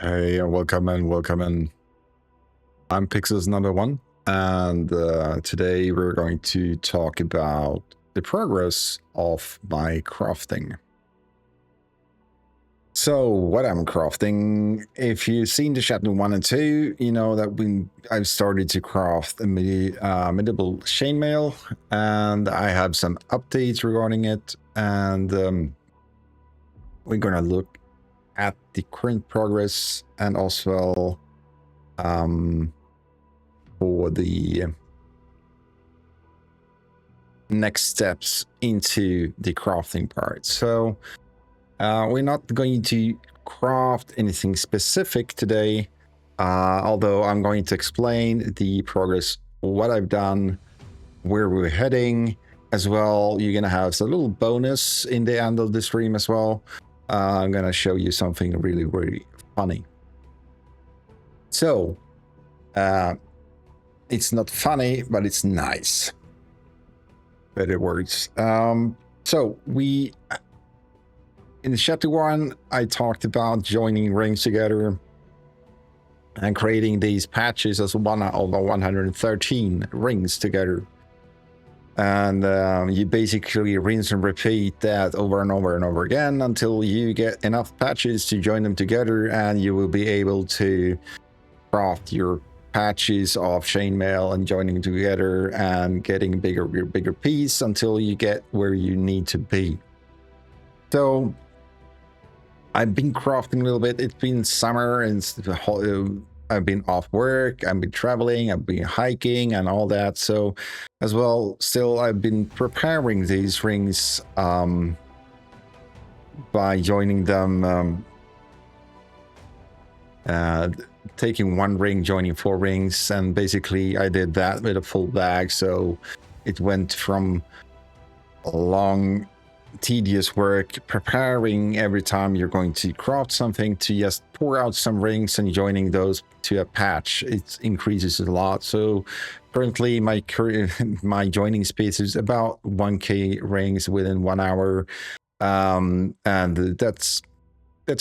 Hey, welcome in. I'm Pixels number one, and today we're going to talk about the progress of my crafting. So, what I'm crafting, if you've seen the chapter 1 and 2, you know that I've started to craft a medieval chainmail, and I have some updates regarding it, and we're gonna look at the current progress and also for the next steps into the crafting part. So we're not going to craft anything specific today, although I'm going to explain the progress, what I've done, where we're heading as well. You're going to have a little bonus in the end of the stream as well. I'm going to show you something really, really funny. So it's not funny, but it's nice. Better words. So we, in chapter 1, I talked about joining rings together and creating these patches as one over 113 rings together. And you basically rinse and repeat that over and over and over again until you get enough patches to join them together, and you will be able to craft your patches of chainmail and joining together and getting bigger piece until you get where you need to be. So I've been crafting a little bit. It's been summer and I've been off work, I've been traveling, I've been hiking and all that. So as well, still I've been preparing these rings by joining them, taking one ring, joining 4 rings, and basically I did that with a full bag. So it went from a long, tedious work preparing every time you're going to craft something to just pour out some rings and joining those to a patch. It increases a lot. So currently my joining space is about 1k rings within 1 hour, and that's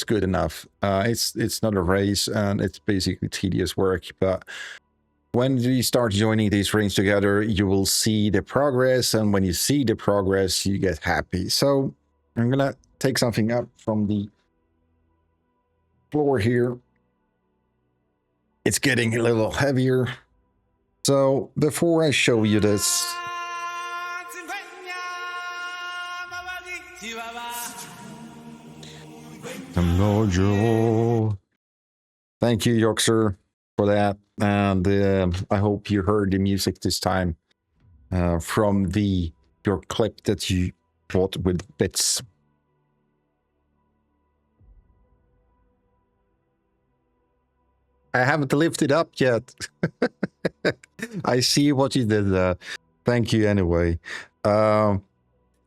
good enough. It's not a race, and it's basically tedious work, but when you start joining these rings together, you will see the progress, and when you see the progress, you get happy. So I'm gonna take something up from the floor here. It's getting a little heavier. So before I show you this, thank you, Yorkshire, for that. And I hope you heard the music this time from your clip that you bought with bits. I haven't lifted up yet. I see what you did. Thank you anyway.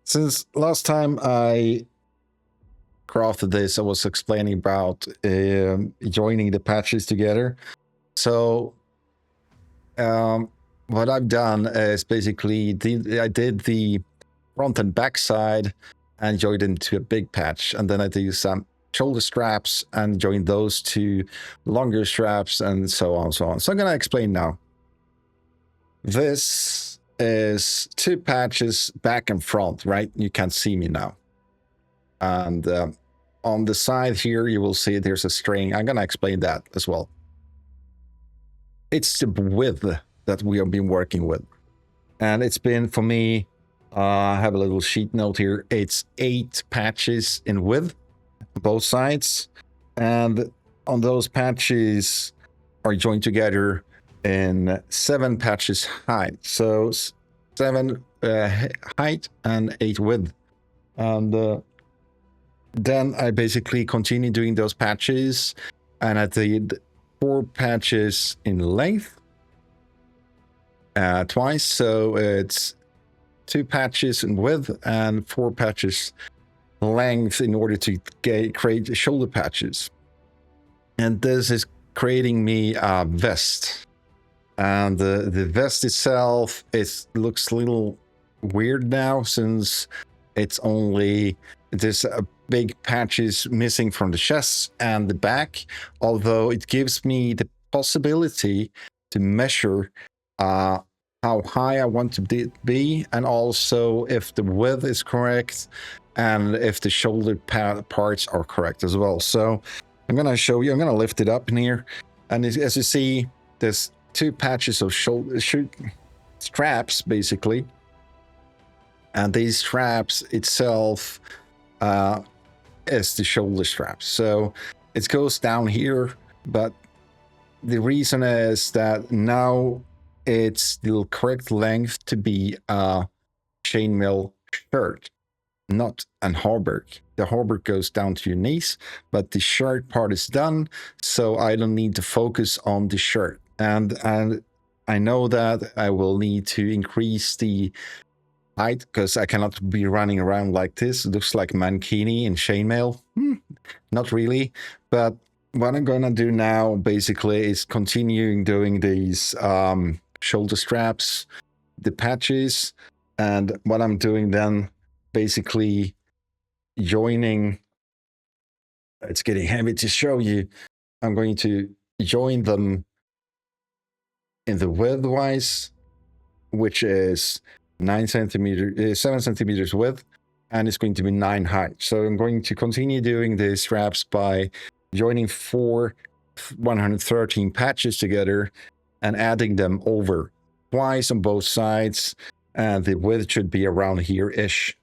Since last time I crafted this, I was explaining about joining the patches together. So what I've done is basically I did the front and back side and joined into a big patch, and then I did some shoulder straps and joined those to longer straps, and so on and so on. So I'm gonna explain now. This is 2 patches back and front, right? You can see me now. And on the side here, you will see there's a string. I'm gonna explain that as well. It's the width that we have been working with. And it's been, for me, I have a little sheet note here. It's 8 patches in width, both sides. And on those patches are joined together in 7 patches height. So 7 height and 8 width. And then I basically continue doing those patches, and I did 4 patches in length twice. So it's 2 patches in width and 4 patches length in order to create shoulder patches. And this is creating me a vest. And the vest itself looks a little weird now, since it's only there's a big patches missing from the chest and the back, although it gives me the possibility to measure how high I want to be, and also if the width is correct and if the shoulder parts are correct as well. So I'm going to show you, I'm going to lift it up in here. And as you see, there's two patches of shoulder straps, basically. And these straps itself is the shoulder straps. So it goes down here, but the reason is that now it's the correct length to be a chainmail shirt, not an hauberk. The hauberk goes down to your knees, but the shirt part is done, so I don't need to focus on the shirt. And I know that I will need to increase the height because I cannot be running around like this. It looks like mankini in chainmail. Not really, but what I'm gonna do now basically is continuing doing these shoulder straps, the patches, and what I'm doing then basically joining, it's getting heavy to show you, I'm going to join them in the widthwise, which is 7 centimeters width, and it's going to be 9 height. So I'm going to continue doing the straps by joining 4 113 patches together and adding them over twice on both sides, and the width should be around here-ish.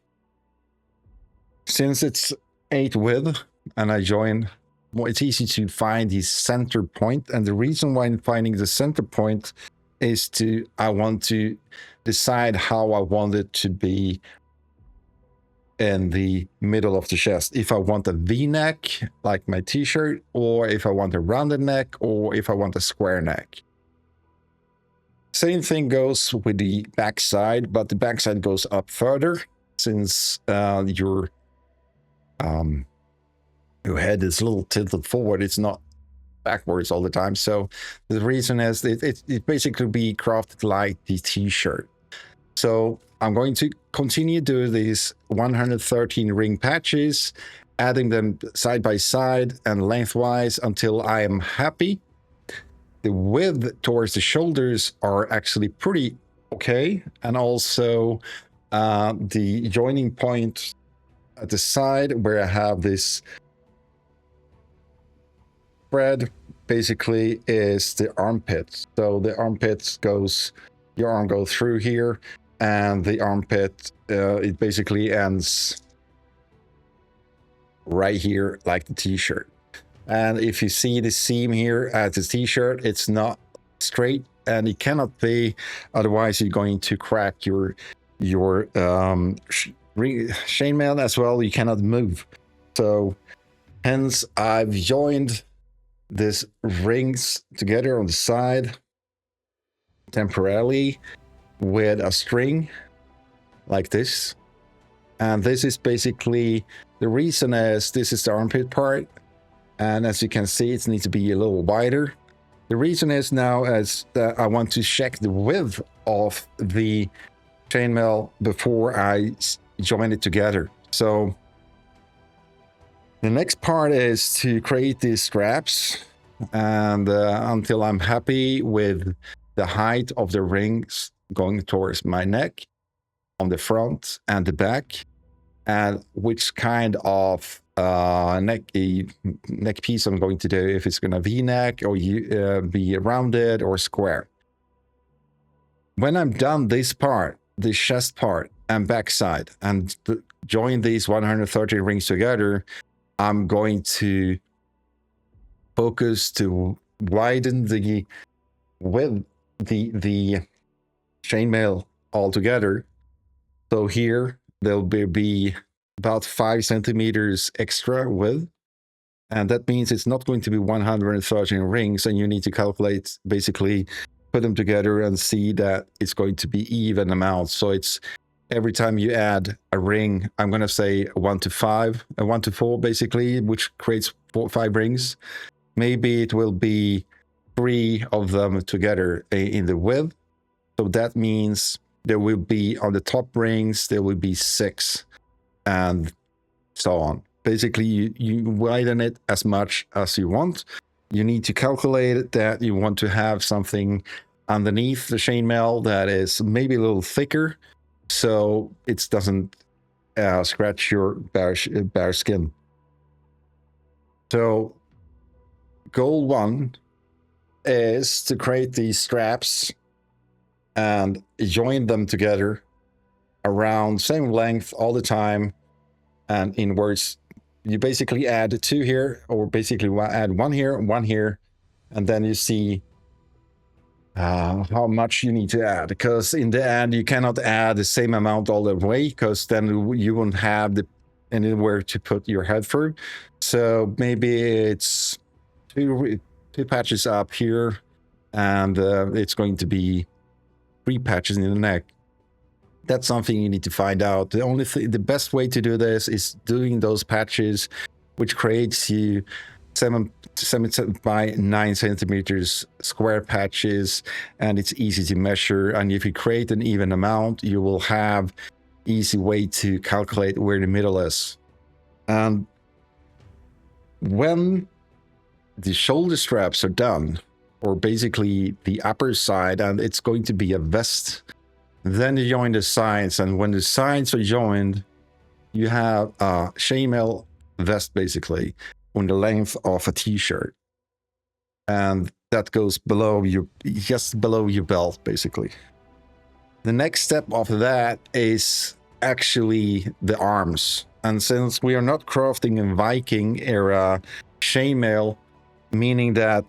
Since it's 8 width and I join, well, it's easy to find the center point, and the reason why I'm finding the center point is I want to decide how I want it to be in the middle of the chest. If I want a V-neck, like my t-shirt, or if I want a rounded neck, or if I want a square neck. Same thing goes with the backside, but the backside goes up further since your head is a little tilted forward. It's not backwards all the time. So the reason is it basically be crafted like the t-shirt. So I'm going to continue doing these 113 ring patches, adding them side by side and lengthwise until I am happy. The width towards the shoulders are actually pretty okay, and also the joining point at the side where I have this thread basically is the armpit. So the armpit goes, your arm goes through here, and the armpit it basically ends right here like the t-shirt. And if you see the seam here at the t-shirt, it's not straight, and it cannot be, otherwise you're going to crack your chainmail as well. You cannot move. So hence I've joined these rings together on the side temporarily with a string like this. And this is basically, the reason is this is the armpit part, and as you can see, it needs to be a little wider. The reason is now is that I want to check the width of the chainmail before I join it together. So the next part is to create these straps, and until I'm happy with the height of the rings going towards my neck on the front and the back, and which kind of neck piece I'm going to do, if it's going to V-neck or be rounded or square. When I'm done this part, the chest part and backside, and join these 130 rings together, I'm going to focus to widen the width, the chainmail altogether. So here there'll be about 5 centimeters extra width, and that means it's not going to be 113 rings, and you need to calculate, basically put them together and see that it's going to be even amount. So it's every time you add a ring, I'm going to say 1 to 5, 1 to 4 basically, which creates 5 rings. Maybe it will be 3 of them together in the width. So that means there will be on the top rings, there will be 6, and so on. basically you widen it as much as you want. You need to calculate that you want to have something underneath the chainmail that is maybe a little thicker, so it doesn't scratch your bare skin. So goal 1 is to create these straps and join them together around same length all the time and inwards. You basically add 2 here, or basically add 1 here, 1 here, and then you see how much you need to add, because in the end you cannot add the same amount all the way, because then you won't have anywhere to put your head through. So maybe it's two patches up here, and it's going to be 3 patches in the neck. That's something you need to find out. The best way to do this is doing those patches, which creates you 7 by 9 centimeters square patches, and it's easy to measure. And if you create an even amount, you will have easy way to calculate where the middle is. And when the shoulder straps are done, or basically the upper side, and it's going to be a vest, then you join the sides, and when the sides are joined, you have a chainmail vest basically on the length of a t-shirt, and that goes below you, just below your belt basically. The next step after that is actually the arms, and since we are not crafting a Viking era chainmail, meaning that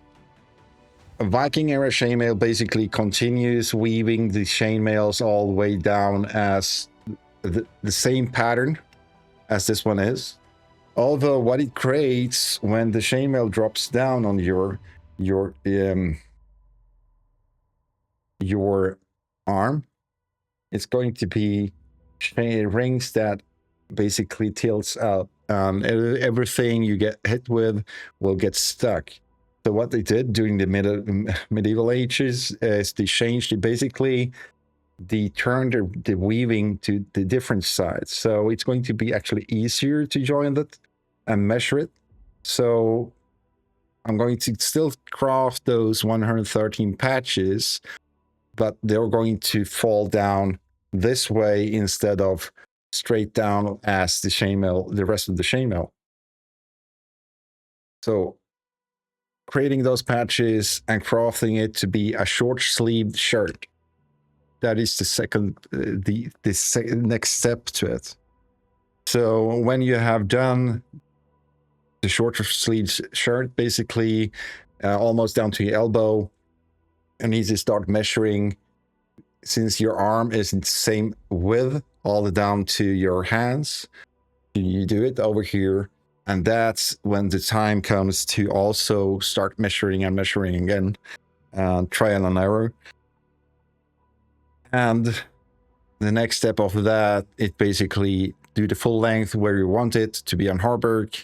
a Viking era chainmail basically continues weaving the chainmails all the way down as the same pattern as this one is. Although what it creates when the chainmail drops down on your arm, it's going to be rings that basically tilts out. Everything you get hit with will get stuck. So what they did during the medieval ages is they changed it. Basically, they turned the weaving to the different sides. So it's going to be actually easier to join it and measure it. So I'm going to still craft those 113 patches, but they're going to fall down this way instead of straight down as the chainmail, the rest of the chainmail. So creating those patches and crafting it to be a short-sleeved shirt. That is the second, the next step to it. So when you have done the shorter sleeves shirt, basically almost down to your elbow, you need to start measuring. Since your arm isn't the same width all the down to your hands, you do it over here. And that's when the time comes to also start measuring and measuring again, trial and error. And the next step of that, it basically do the full length where you want it to be on Harburg.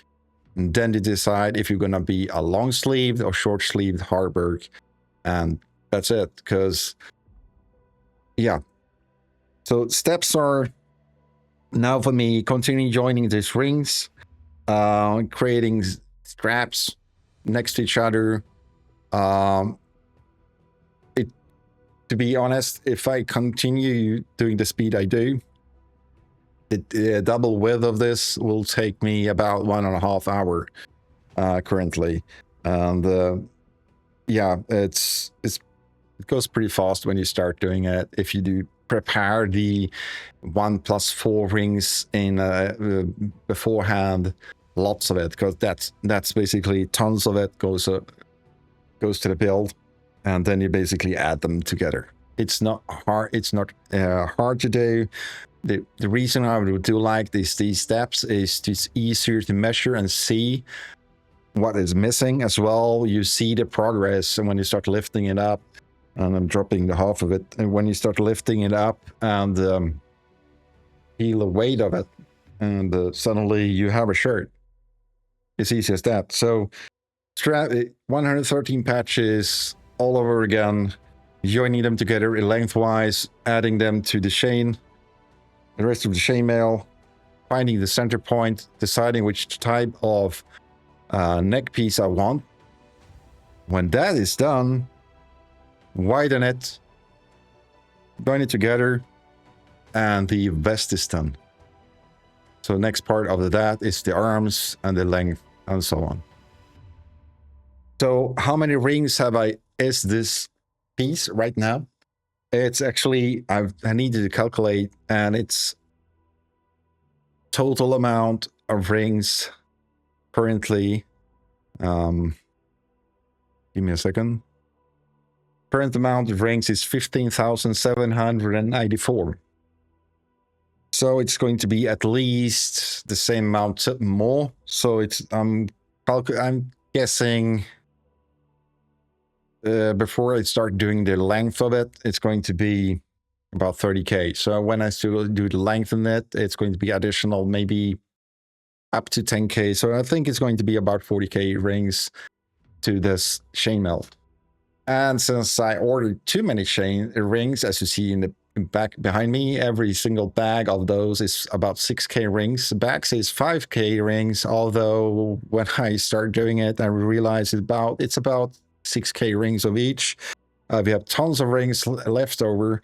And then you decide if you're going to be a long sleeved or short sleeved Harburg. And that's it. Because, yeah. So steps are now for me, continue joining these rings. Creating straps next to each other. To be honest, if I continue doing the speed I do, the double width of this will take me about 1.5 hours currently. And yeah, it goes pretty fast when you start doing it. If you do prepare the 1+4 rings in beforehand, lots of it, because that's basically tons of it goes to the build, and then you basically add them together. It's not hard. It's not hard to do. The reason I would do like these steps is it's easier to measure and see what is missing as well. You see the progress, and when you start lifting it up, and I'm dropping the half of it, and when you start lifting it up and feel the weight of it, and suddenly you have a shirt. It's easy as that. So 113 patches all over again, joining them together lengthwise, adding them to the chain, the rest of the chainmail, finding the center point, deciding which type of neck piece I want. When that is done, widen it, join it together, and the vest is done. So next part of that is the arms and the length and so on. So how many rings is this piece right now? It's actually, I needed to calculate, and it's total amount of rings currently. Give me a second. Current amount of rings is 15,794. So it's going to be at least the same amount more. So it's I'm guessing before I start doing the length of it, it's going to be about 30k. So when I still do the length in it, it's going to be additional, maybe up to 10k. So I think it's going to be about 40k rings to this chainmail. And since I ordered too many chain rings, as you see in the back behind me, every single bag of those is about 6k rings. The bag says 5k rings, although when I start doing it, I realize it's about 6k rings of each. We have tons of rings left over,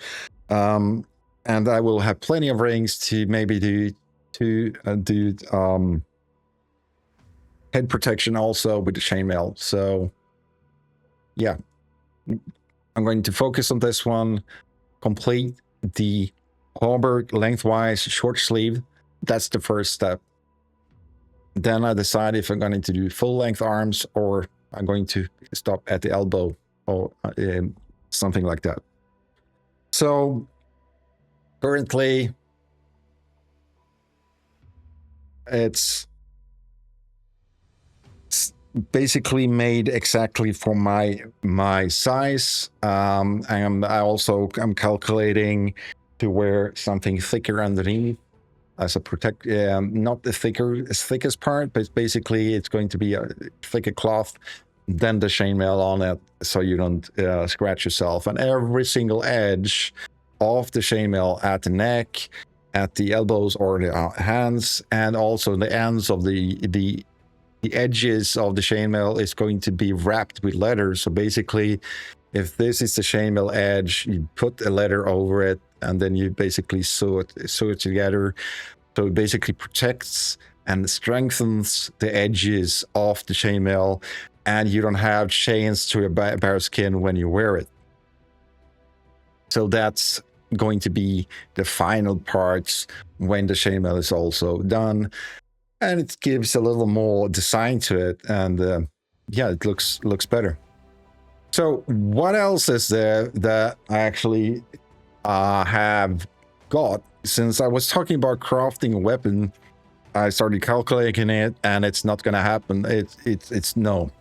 and I will have plenty of rings to maybe do head protection also with the chainmail. So yeah, I'm going to focus on this one, complete the halberd lengthwise short sleeve. That's the first step. Then I decide if I'm going to do full length arms or I'm going to stop at the elbow or something like that. So currently it's basically made exactly for my size. And I'm calculating to wear something thicker underneath as a protect, not the thickest part, but basically it's going to be a thicker cloth than the chainmail on it, so you don't scratch yourself. And every single edge of the chainmail at the neck, at the elbows or the hands, and also the ends of the edges of the chainmail is going to be wrapped with leather. So basically, if this is the chainmail edge, you put a leather over it, and then you basically sew it together. So it basically protects and strengthens the edges of the chainmail, and you don't have chains to your bare skin when you wear it. So that's going to be the final parts when the chainmail is also done. And it gives a little more design to it, and yeah, it looks better. So what else is there that I actually have got? Since I was talking about crafting a weapon, I started calculating it, and it's not going to happen. It's no.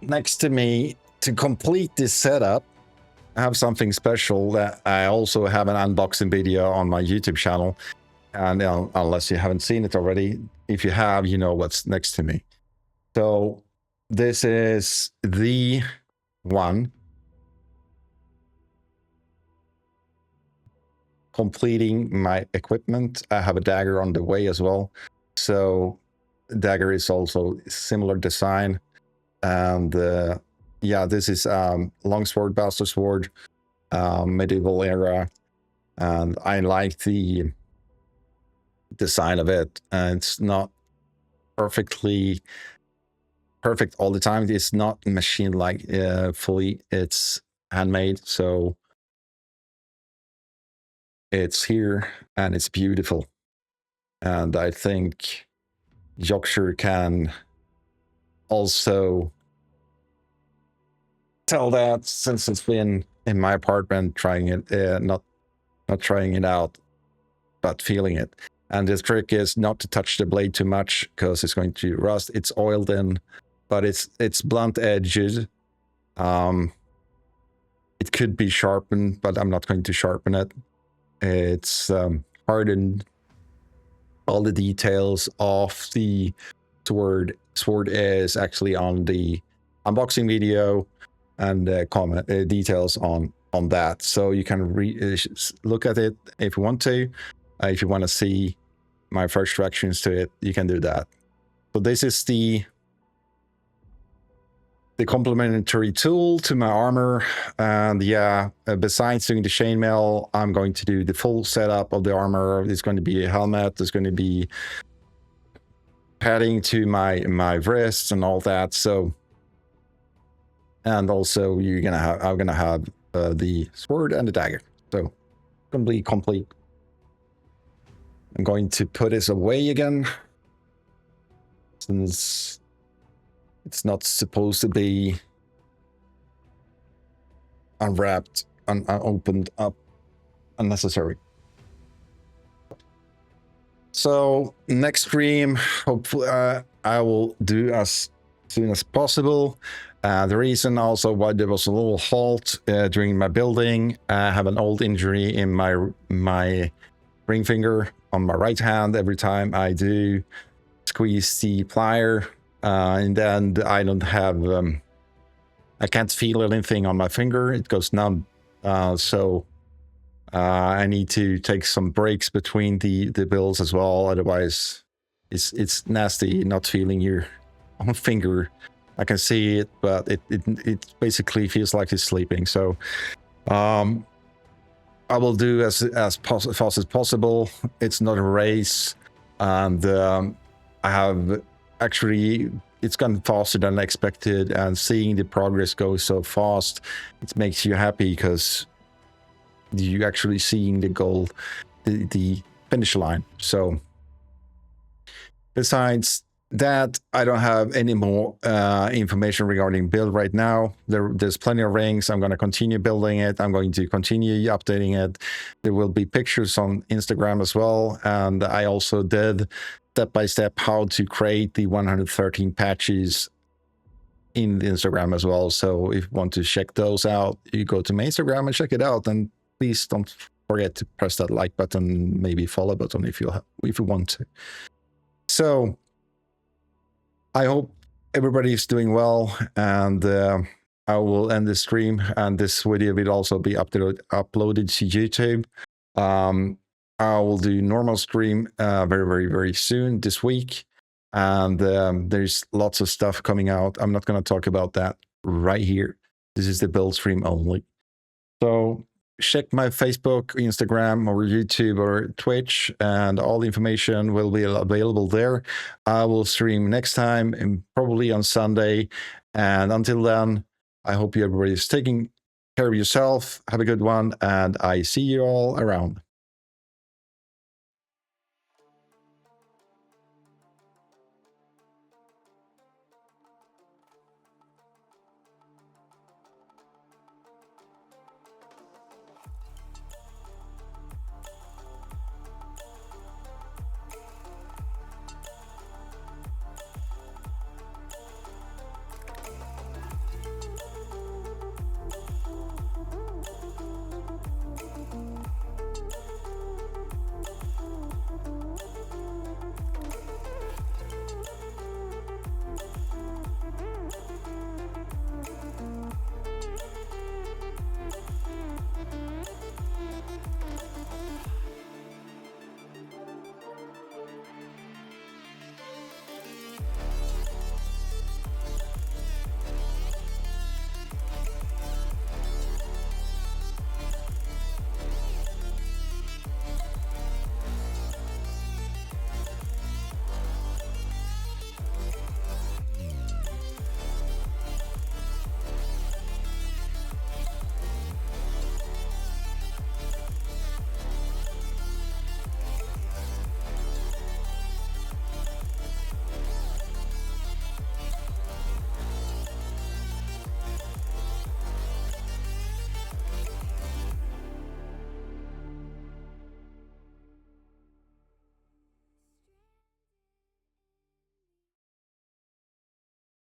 Next to me, to complete this setup, I have something special that I also have an unboxing video on my YouTube channel. And unless you haven't seen it already, if you have, you know what's next to me. So this is the one completing my equipment. I have a dagger on the way as well. So dagger is also similar design. And yeah, this is longsword, bastard sword, medieval era. And I like the design of it, and it's not perfect all the time. It's not machine like fully, it's handmade, so it's here and it's beautiful. And I think Yorkshire can also tell that, since it's been in my apartment trying it, not trying it out, but feeling it. And the trick is not to touch the blade too much, because it's going to rust. It's oiled in, but it's blunt edged. It could be sharpened, but I'm not going to sharpen it. It's hardened. All the details of the sword is actually on the unboxing video, and comment details on that, so you can look at it if you want to. If you want to see my first reactions to it, you can do that. So this is the complementary tool to my armor. And yeah, besides doing the chainmail, I'm going to do the full setup of the armor. There's going to be a helmet. There's going to be padding to my wrists and all that. So, and also I'm gonna have the sword and the dagger. So complete. I'm going to put this away again, since it's not supposed to be unwrapped, unopened up, unnecessary. So next stream, hopefully I will do as soon as possible. The reason also why there was a little halt during my building, I have an old injury in my ring finger on my right hand. Every time I do squeeze the plier, and then I don't have, I can't feel anything on my finger. It goes numb. So I need to take some breaks between the builds as well. Otherwise, it's nasty not feeling your own finger. I can see it, but it basically feels like it's sleeping. So I will do as fast as possible. It's not a race, and I have actually, it's gone faster than expected, and seeing the progress go so fast, it makes you happy because you actually seeing the goal, the finish line. So besides that, I don't have any more information regarding build right now. There's plenty of rings. I'm going to continue building it. I'm going to continue updating it. There will be pictures on Instagram as well. And I also did step-by-step how to create the 113 patches in the Instagram as well. So if you want to check those out, you go to my Instagram and check it out. And please don't forget to press that like button, maybe follow button if you want to. So I hope everybody's doing well, and I will end the stream, and this video will also be uploaded to YouTube. I will do normal stream very soon this week, and there's lots of stuff coming out. I'm not going to talk about that right here. This is the build stream only. So check my Facebook, Instagram, or YouTube, or Twitch, and all the information will be available there. I will stream next time, and probably on Sunday. And until then, I hope everybody's taking care of yourself. Have a good one, and I see you all around.